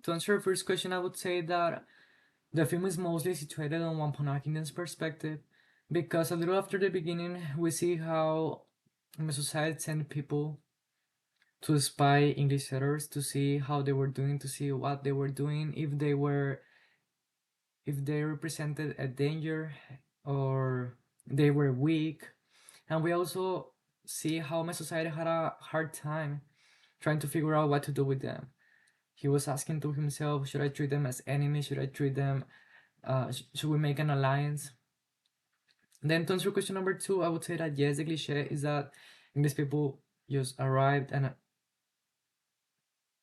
To answer your first question, I would say that the film is mostly situated on Wampanoag Indian's perspective, because a little after the beginning, we see how Mesocyte sent people to spy English settlers to see how they were doing, to see what they were doing, if they represented a danger or they were weak. And we also see how Mesocyte had a hard time trying to figure out what to do with them. He was asking to himself, should I treat them as enemies? Should I treat them, should we make an alliance? Then to answer question number two, I would say that yes, the cliche is that English people just arrived and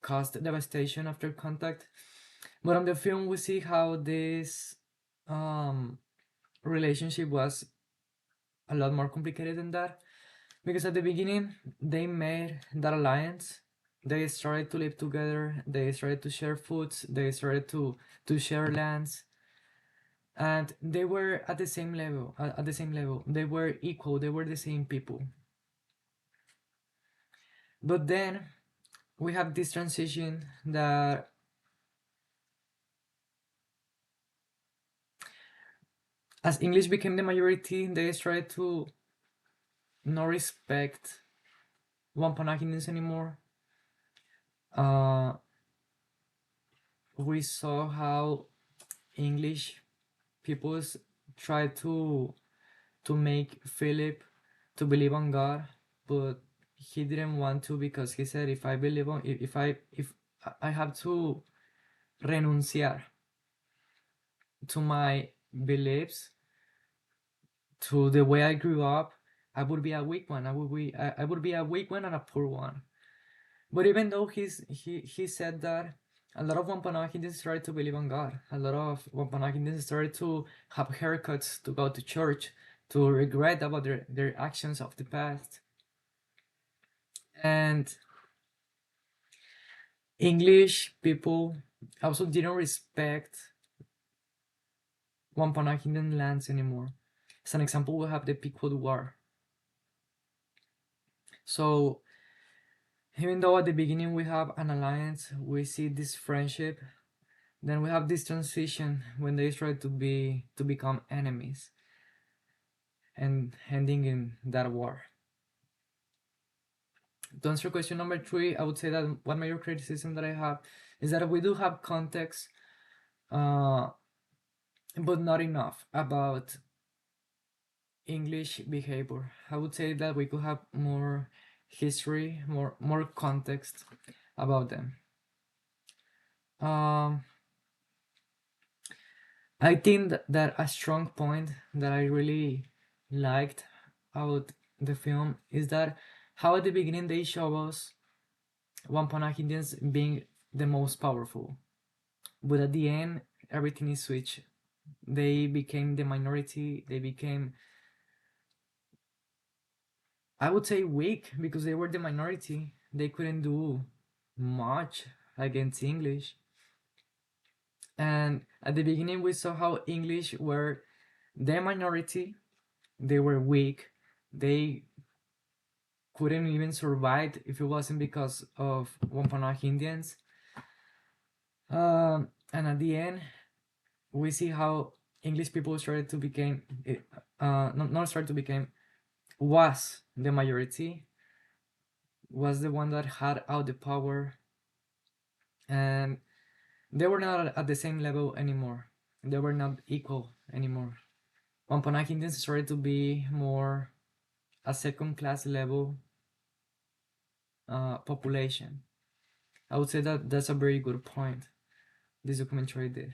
caused devastation after contact. But on the film, we see how this um, relationship was a lot more complicated than that. Because at the beginning, they made that alliance. They started to live together. They started to share foods. They started to share lands, and they were at the same level. At the same level, they were equal. They were the same people. But then we have this transition that as English became the majority, they started to not respect Wampanoag Indians anymore. Uh, we saw how English peoples tried to make Philip to believe on God, but he didn't want to, because he said, if I believe on, if I have to renunciar to my beliefs, to the way I grew up, I would be a weak one. I would be a weak one and a poor one. But even though he said that, a lot of Wampanoag Indians started to believe on God. A lot of Wampanoag Indians started to have haircuts, to go to church, to regret about their actions of the past. And English people also didn't respect Wampanoag Indian lands anymore. As an example, we have the Pequot War. So even though at the beginning we have an alliance, we see this friendship, then we have this transition when they try to become enemies and ending in that war. To answer question number three, I would say that one major criticism that I have is that we do have context, uh, but not enough about English behavior. I would say that we could have more history, more context about them. Um, I think that a strong point that I really liked about the film is that how at the beginning they show us Wampanoag Indians being the most powerful, but at the end everything is switched. They became the minority. They became, I would say, weak, because they were the minority. They couldn't do much against English. And at the beginning, we saw how English were the minority. They were weak. They couldn't even survive if it wasn't because of Wampanoag Indians. And at the end, we see how English people started to become, not started to become, was the majority, was the one that had all the power, and they were not at the same level anymore. They were not equal anymore. Wampanoag Indians started to be more a second class level population. I would say that that's a very good point this documentary did.